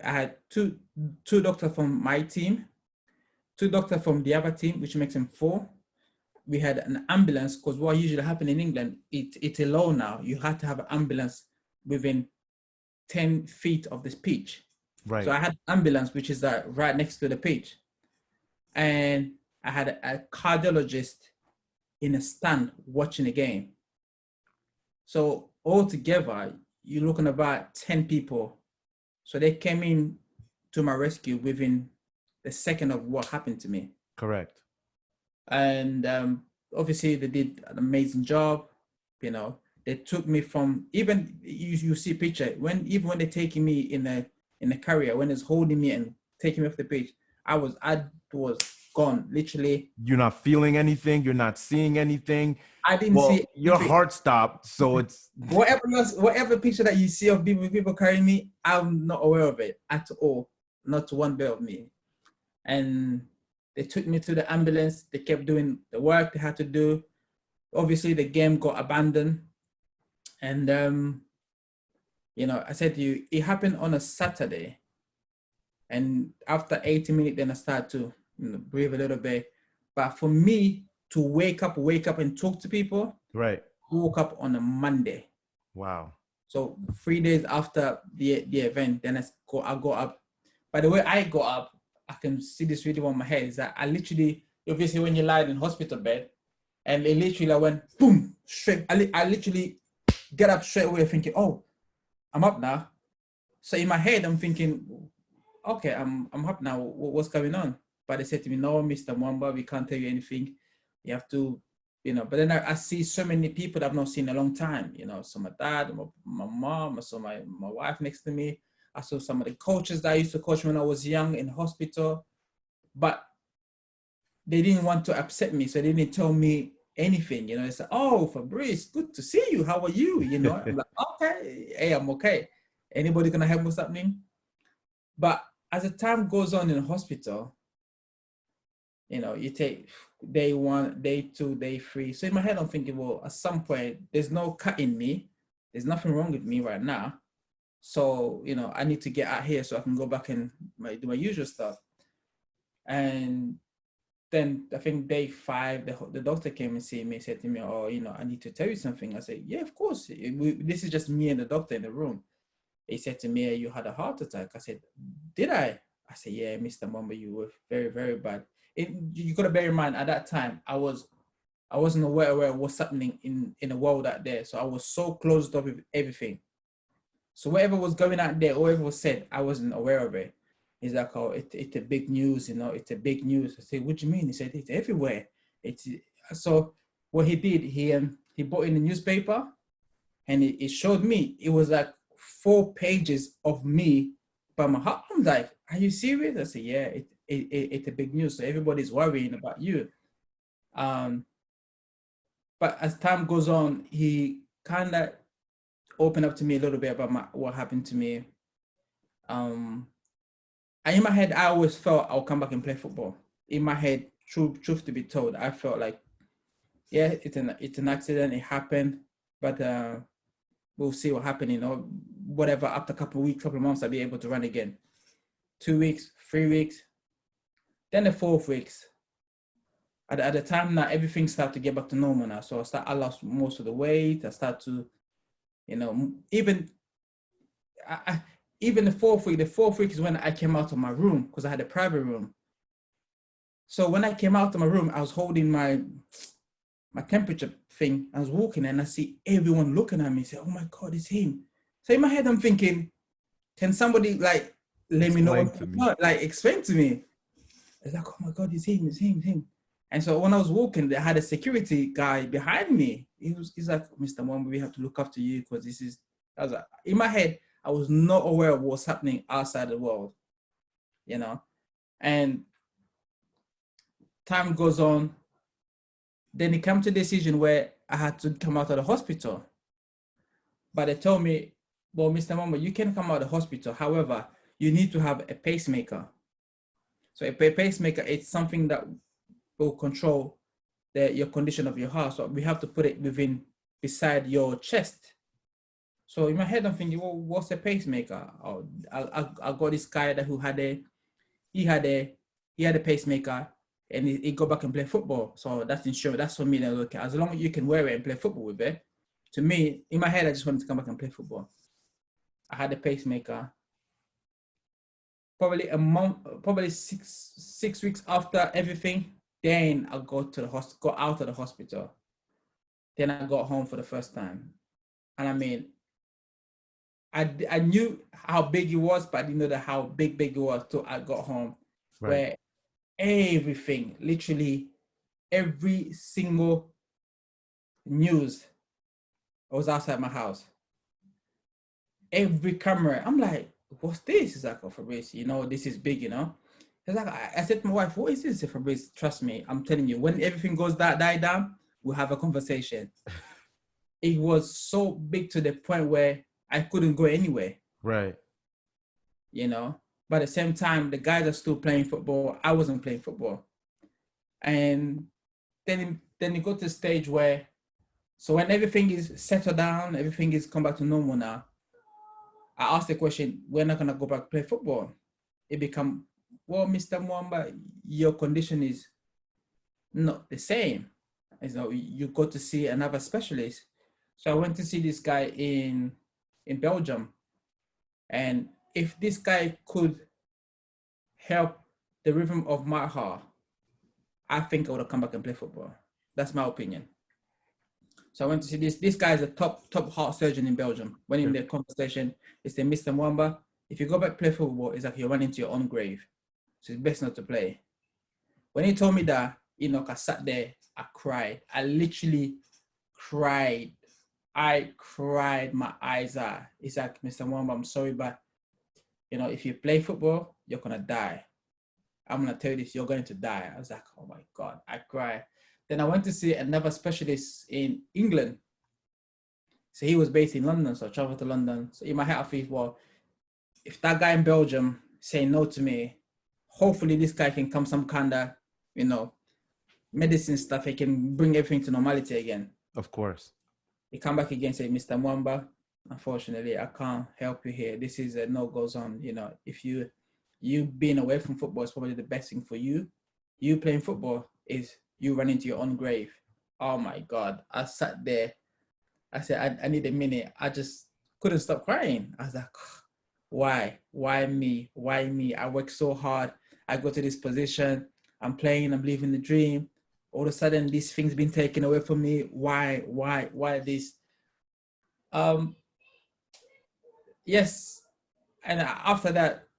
I had two doctors from my team, two doctors from the other team, which makes them 4. We had an ambulance, because what usually happens in England, it's a law now. You had to have an ambulance within 10 feet of this pitch. Right. So I had an ambulance, which is right next to the pitch. And I had a cardiologist in a stand watching the game. So altogether, you're looking about 10 people. So they came in to my rescue within the second of what happened to me. Correct. And obviously they did an amazing job. You know, they took me from, even you see picture, even when they're taking me in the carrier, when it's holding me and taking me off the pitch, I was gone, literally. You're not feeling anything. You're not seeing anything. I didn't see your heart stopped. So it's whatever picture that you see of people carrying me, I'm not aware of it at all. Not one bit of me. And they took me to the ambulance. They kept doing the work they had to do. Obviously, the game got abandoned. And, I said to you, it happened on a Saturday. And after 80 minutes, then I started to breathe a little bit. But for me to wake up and talk to people, right, I woke up on a Monday. Wow. So 3 days after the event, then I got up. By the way, I got up, I can see this video on my head, is that I literally, obviously when you lie in hospital bed, and it literally I went boom, straight. I literally get up straight away thinking, oh, I'm up now. So in my head, I'm thinking, okay, I'm up now. What's going on? But they said to me, no, Mr. Muamba, we can't tell you anything. You have to, but then I see so many people that I've not seen in a long time. So my dad, my mom, I saw my wife next to me. I saw some of the coaches that I used to coach when I was young in hospital, but they didn't want to upset me. So they didn't tell me anything, They said, oh, Fabrice, good to see you. How are you? I'm like, okay, hey, I'm okay. Anybody gonna help with something? But as the time goes on in the hospital, you take day 1, day 2, day 3. So in my head, I'm thinking, well, at some point, there's no cut in me. There's nothing wrong with me right now. So, I need to get out here so I can go back and do my usual stuff. And then I think day 5, the doctor came and see me, said to me, oh, I need to tell you something. I said, yeah, of course. This is just me and the doctor in the room. He said to me, you had a heart attack. I said, did I? I said, yeah, Mr. Muamba, you were very, very bad. You got to bear in mind, at that time, I wasn't aware of what's happening in the world out there. So I was so closed up with everything. So whatever was going out there, whatever was said, I wasn't aware of it. He's like, oh, it's a big news, it's a big news. I said, what do you mean? He said, it's everywhere. So what he did, he brought in the newspaper and it showed me, it was like 4 pages of me by my heart. I'm like, are you serious? I said, yeah, it's a big news. So everybody's worrying about you. But as time goes on, he kind of opened up to me a little bit about what happened to me. And in my head, I always felt I'll come back and play football. In my head, truth to be told, I felt like, yeah, it's an accident. It happened, but we'll see what happened. Whatever. After a couple of weeks, couple of months, I'll be able to run again. 2 weeks, 3 weeks, then the 4th weeks. At the time now, everything started to get back to normal now. So I lost most of the weight. I start to, even even the fourth week is when I came out of my room because I had a private room. So when I came out of my room, I was holding my temperature thing. I was walking and I see everyone looking at me and say, oh my God, it's him. So in my head, I'm thinking, can somebody like let me know what's going on? Like explain to me. It's like, oh my God, it's him, it's him, it's him. And so when I was walking, they had a security guy behind me. He's like, Mr. Muamba, we have to look after you because this is, I was like, in my head, I was not aware of what's happening outside the world, you know? And time goes on. Then it came to a decision where I had to come out of the hospital. But they told me, well, Mr. Muamba, you can come out of the hospital. However, you need to have a pacemaker. So a pacemaker, it's something that will control your condition of your heart. So we have to put it beside your chest. So in my head, I'm thinking, well, what's a pacemaker? Oh, I got this guy who had a pacemaker, and he go back and play football. So that's insurance. That's for me. Then okay, as long as you can wear it and play football with it. To me, in my head, I just wanted to come back and play football. I had a pacemaker. Probably a month, probably six weeks after everything, then I got out of the hospital. Then I got home for the first time. And I mean, I knew how big it was, but I didn't know how big it was till I got home. Right. Where everything, literally every single news was outside my house. Every camera, I'm like, what's this? It's like, oh, Fabrice, this is big, It's like, I said to my wife, what is this? Fabrice, trust me, I'm telling you, when everything die down, we'll have a conversation. It was so big to the point where I couldn't go anywhere. Right. But at the same time, the guys are still playing football. I wasn't playing football. And then you go to the stage where, so when everything is settled down, everything is come back to normal now, I asked the question, we're not going to go back to play football. It become, well, Mr. Muamba, your condition is not the same. You go to see another specialist. So I went to see this guy in Belgium. And if this guy could help the rhythm of my heart, I think I would have come back and play football. That's my opinion. So I went to see this guy is a top heart surgeon in Belgium. When in the conversation, he said, Mr. Muamba, if you go back to play football, it's like you're running into your own grave. So it's best not to play. When he told me that, I sat there, I cried. I literally cried. I cried my eyes out. It's like, Mr. Muamba, I'm sorry, but, if you play football, you're going to die. I'm going to tell you this, you're going to die. I was like, oh my God, I cried. Then I went to see another specialist in England. So he was based in London, so I traveled to London. So in my head, I feel, well, if that guy in Belgium saying no to me, hopefully this guy can come some kind of, medicine stuff. He can bring everything to normality again. Of course. He come back again and say, Mr. Muamba, unfortunately, I can't help you here. This is a no goes on. If you being away from football is probably the best thing for you. You playing football is you run into your own grave. Oh my God. I sat there. I said, I need a minute. I just couldn't stop crying. I was like, why? Why me? Why me? I work so hard. I go to this position. I'm playing. I'm living the dream. All of a sudden, these things been taken away from me. Why this? Yes. And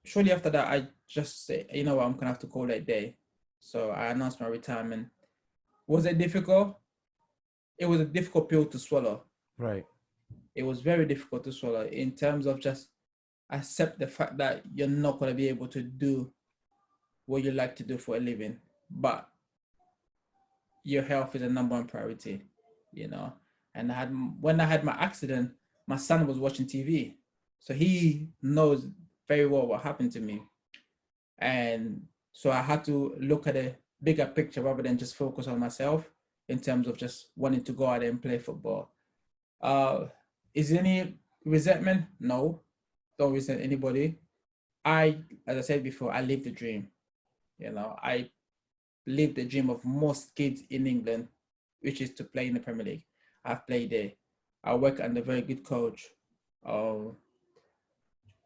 shortly after that, I just said, you know what, I'm going to have to call that day. So I announced my retirement. Was it difficult? It was a difficult pill to swallow. Right. It was very difficult to swallow in terms of just accept the fact that you're not going to be able to do what you like to do for a living, but your health is a number one priority, And when I had my accident, my son was watching TV. So he knows very well what happened to me. And so I had to look at a bigger picture rather than just focus on myself in terms of just wanting to go out and play football. Is there any resentment? No, don't resent anybody. As I said before, I live the dream. I live the dream of most kids in England, which is to play in the Premier League. I've played there. I work under a very good coach.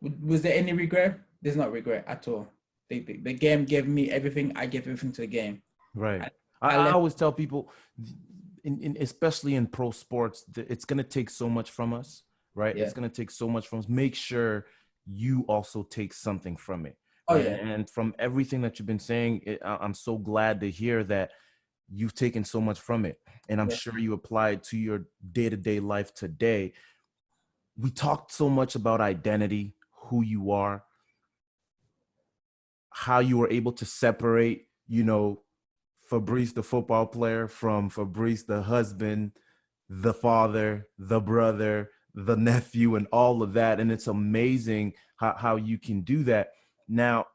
Was there any regret? There's not regret at all. The game gave me everything. I gave everything to the game. Right. I I left. always tell people, especially in pro sports, it's going to take so much from us, right? Yeah. It's going to take so much from us. Make sure you also take something from it, Oh right? yeah. And from everything that you've been saying, I'm so glad to hear that you've taken so much from it. And I'm Yeah. sure you apply it to your day-to-day life today. We talked so much about identity, who you are, how you were able to separate, Fabrice, the football player, from Fabrice, the husband, the father, the brother, the nephew, and all of that. And it's amazing how you can do that. Now,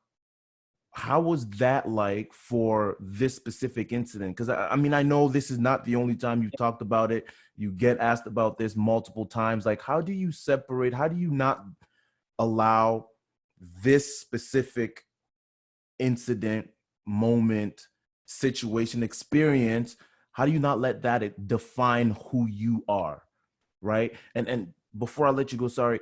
how was that like for this specific incident? Because I mean, I know this is not the only time you've talked about it. You get asked about this multiple times. Like, how do you separate? How do you not allow this specific incident, moment, situation, experience? How do you not let that define who you are, right? And before I let you go, sorry,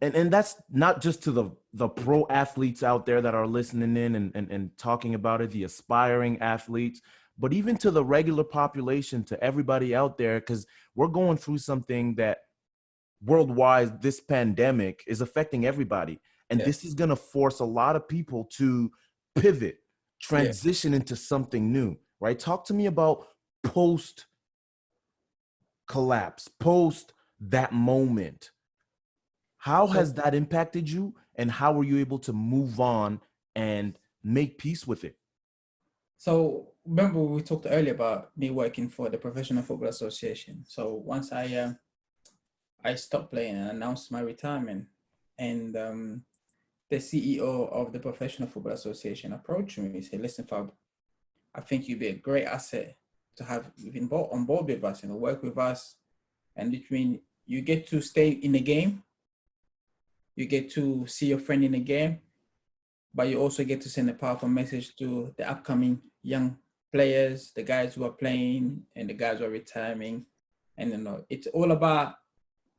and that's not just to the pro athletes out there that are listening in and talking about it, the aspiring athletes, but even to the regular population, to everybody out there, because we're going through something that worldwide, this pandemic is affecting everybody. And Yeah. this is going to force a lot of people to pivot, Yeah. transition into something new, right? Talk to me about post collapse, post that moment. How So has that impacted you, and how were you able to move on and make peace with it? so remember we talked earlier about me working for the Professional Football Association. So once I stopped playing and announced my retirement, and the CEO of the Professional Football Association approached me and said, "Listen, Fab, I think you'd be a great asset to have on board with us, work with us, and between you get to stay in the game, you get to see your friend in the game, but you also get to send a powerful message to the upcoming young players, the guys who are playing and the guys who are retiring. And it's all about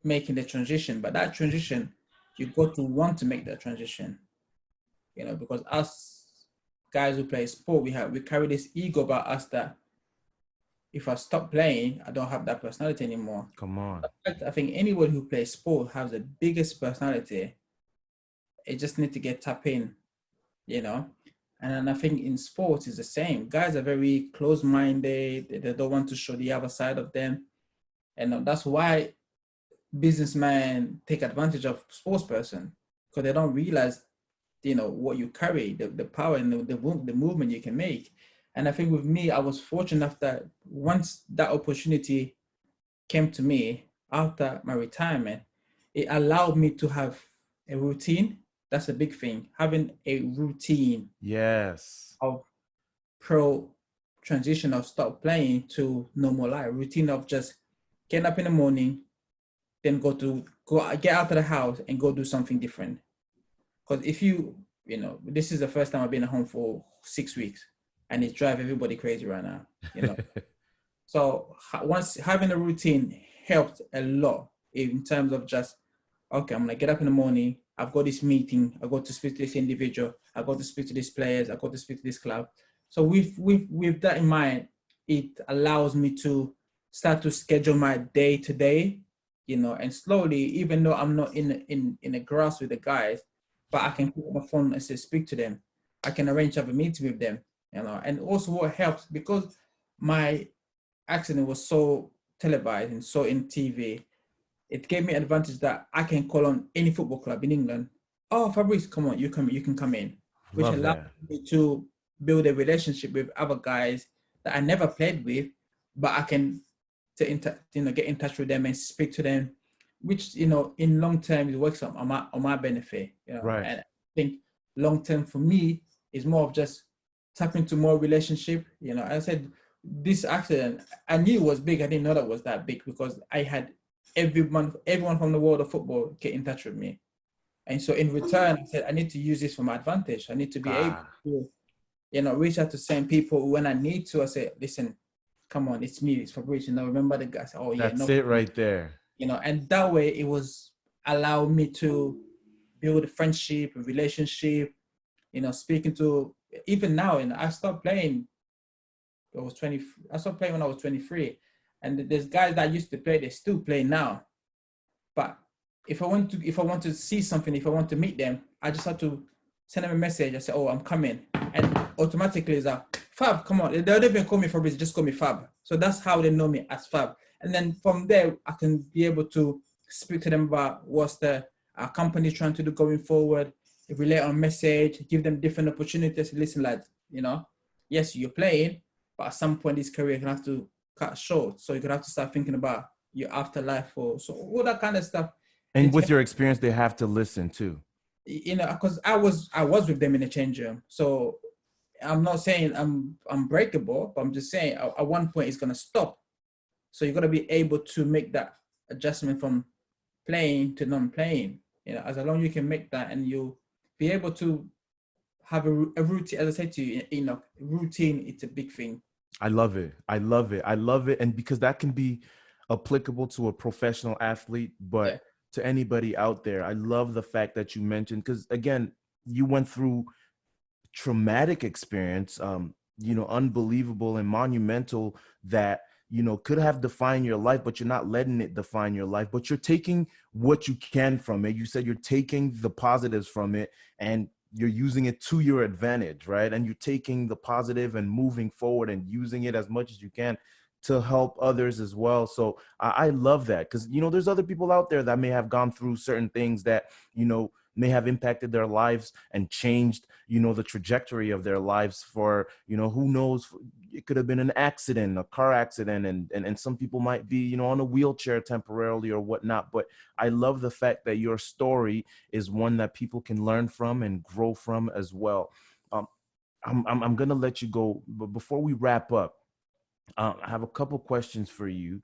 making the transition. But that transition, you got to want to make that transition. Because us guys who play sport, we carry this ego about us that if I stop playing, I don't have that personality anymore. Come on. I think anyone who plays sport has the biggest personality. It just need to get tapped in, you know. And I think in sports is the same. Guys are very close-minded. They don't want to show the other side of them, and that's why businessmen take advantage of sports person, because they don't realize, what you carry, the power and the movement you can make. And I think with me, I was fortunate enough that once that opportunity came to me after my retirement, it allowed me to have a routine. That's a big thing. Having a routine Yes. of pro transition of stop playing to normal life, routine of just getting up in the morning, then go get out of the house and go do something different. Because if this is the first time I've been at home for 6 weeks, and it's drive everybody crazy right now. So once having a routine helped a lot in terms of just, okay, I'm gonna get up in the morning. I've got this meeting. I got to speak to this individual. I got to speak to these players. I got to speak to this club. So with that in mind, it allows me to start to schedule my day to day, and slowly, even though I'm not in the grass with the guys, but I can pick up my phone and say speak to them. I can arrange to have a meeting with them, and also what helps, because my accident was so televised and so in TV, it gave me advantage that I can call on any football club in England. Oh, Fabrice, come on, you can come in, which Love allowed that. me to build a relationship with other guys that I never played with, but I can get in touch with them and speak to them, which in long term it works on my benefit. Right. And I think long term for me is more of just tapping into more relationship. I said this accident, I knew it was big. I didn't know that it was that big, because I had everyone from the world of football get in touch with me. And so in return, I said, I need to use this for my advantage. I need to be able to, reach out to same people when I need to. I say, listen, come on, it's me, it's Fabrice. Remember the guy? Oh yeah, That's no, it right there. and that way it was allow me to build a friendship, a relationship. Speaking to, even now, and I stopped playing. I stopped playing when I was 23, and there's guys that used to play, they still play now. But if I want to see something, if I want to meet them, I just have to send them a message. I say, "Oh, I'm coming," and automatically it's like, "Fab, come on." They don't even call me Fabrice, just call me Fab. So that's how they know me, as Fab. And then from there, I can be able to speak to them about what's the company trying to do going forward, relay on message, give them different opportunities. Listen, lad, yes, you're playing, but at some point, this career can have to cut short. So you're gonna have to start thinking about your afterlife, or so all that kind of stuff. And with your experience, they have to listen too. Because I was with them in the change room. So I'm not saying I'm unbreakable, but I'm just saying at one point it's gonna stop. So you got to be able to make that adjustment from playing to non-playing. As long as you can make that, and you'll be able to have a routine. As I said to you, routine, it's a big thing. I love it. I love it. I love it. And because that can be applicable to a professional athlete, but to anybody out there, I love the fact that you mentioned, because again, you went through traumatic experience, unbelievable and monumental, that could have defined your life, but you're not letting it define your life, but you're taking what you can from it. You said you're taking the positives from it and you're using it to your advantage, right? And you're taking the positive and moving forward and using it as much as you can to help others as well. So I love that, because, there's other people out there that may have gone through certain things that, may have impacted their lives and changed, the trajectory of their lives for, who knows, it could have been an accident, a car accident. And some people might be, on a wheelchair temporarily or whatnot. But I love the fact that your story is one that people can learn from and grow from as well. I'm going to let you go, but before we wrap up, I have a couple questions for you.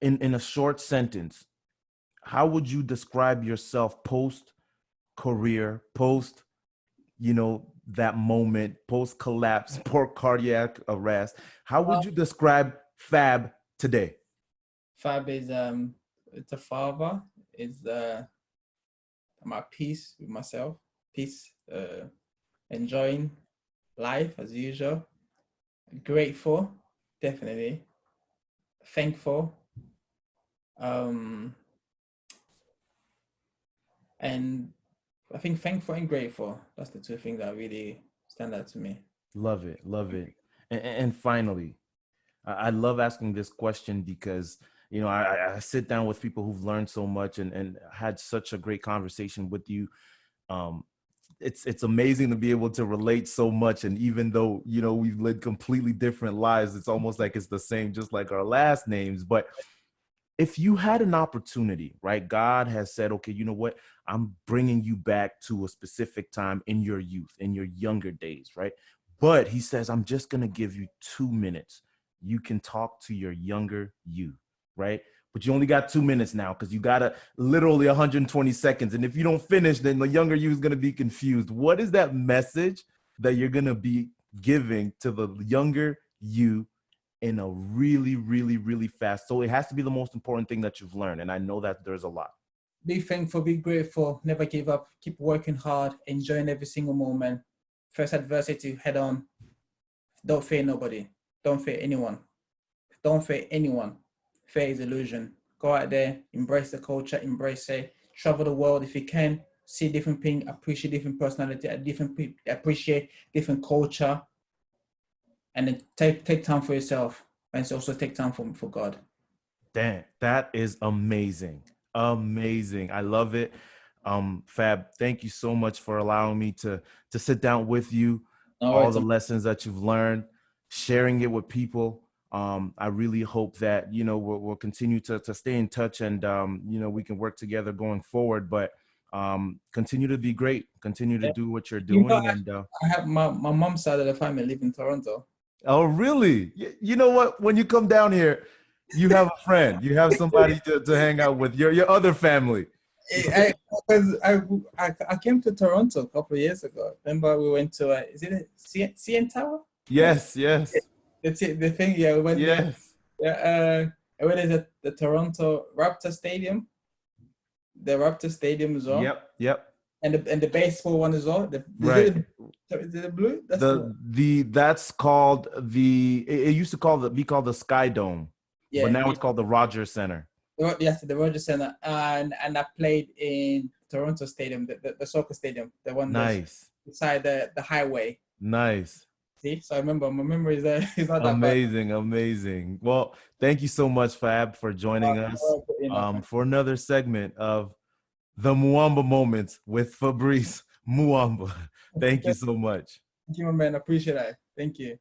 In a short sentence, how would you describe yourself post-career, that moment, post-collapse, post-cardiac arrest? How would you describe Fab today? Fab is it's a father. It's I'm at peace with myself, peace, enjoying life as usual. Grateful, definitely. Thankful. And I think thankful and grateful, that's the two things that really stand out to me. Love it. Love it. And finally, I love asking this question because, I sit down with people who've learned so much and had such a great conversation with you. It's amazing to be able to relate so much. And even though, we've led completely different lives, it's almost like it's the same, just like our last names. But if you had an opportunity, right? God has said, okay, you know what? I'm bringing you back to a specific time in your youth, in your younger days, right? But he says, I'm just going to give you 2 minutes. You can talk to your younger you, right? But you only got 2 minutes now, because you got literally 120 seconds. And if you don't finish, then the younger you is going to be confused. What is that message that you're going to be giving to the younger you in a really, really, really fast? So it has to be the most important thing that you've learned. And I know that there's a lot. Be thankful, be grateful, never give up, keep working hard, enjoying every single moment. First adversity, head on. Don't fear nobody. Don't fear anyone. Don't fear anyone. Fear is illusion. Go out there, embrace the culture, embrace it, travel the world if you can, see different things, appreciate different personality, appreciate different culture, and then take time for yourself, and also take time for God. Damn, that is amazing. Amazing. I love it. Fab, thank you so much for allowing me to sit down with you, all the lessons that you've learned, sharing it with people. I really hope that, we'll continue to stay in touch and, we can work together going forward, but continue to be great, continue to do what you're doing. I have my mom's side of the family live in Toronto. Oh, really? You know what? When you come down here, you have a friend. You have somebody to hang out with, your other family. I came to Toronto a couple of years ago. Remember we went to, is it a CN Tower? Yes, yes. That's it. The thing, yeah, we went yes. there. I went to the Toronto Raptor Stadium. the Raptor Stadium as well. Yep. And the baseball one as well. Right. Is it the blue? That's that's called it used to be called the Sky Dome, but now it's called the Rogers Center. Yes, the Rogers Center, and I played in Toronto Stadium, the soccer stadium, the one that's beside the highway. Nice. See, so I remember my memory is there. It's not that bad. Amazing. Well, thank you so much, Fab, for joining us for another segment of the Muamba Moments with Fabrice Muamba. Thank you so much. Thank you, my man. I appreciate that. Thank you.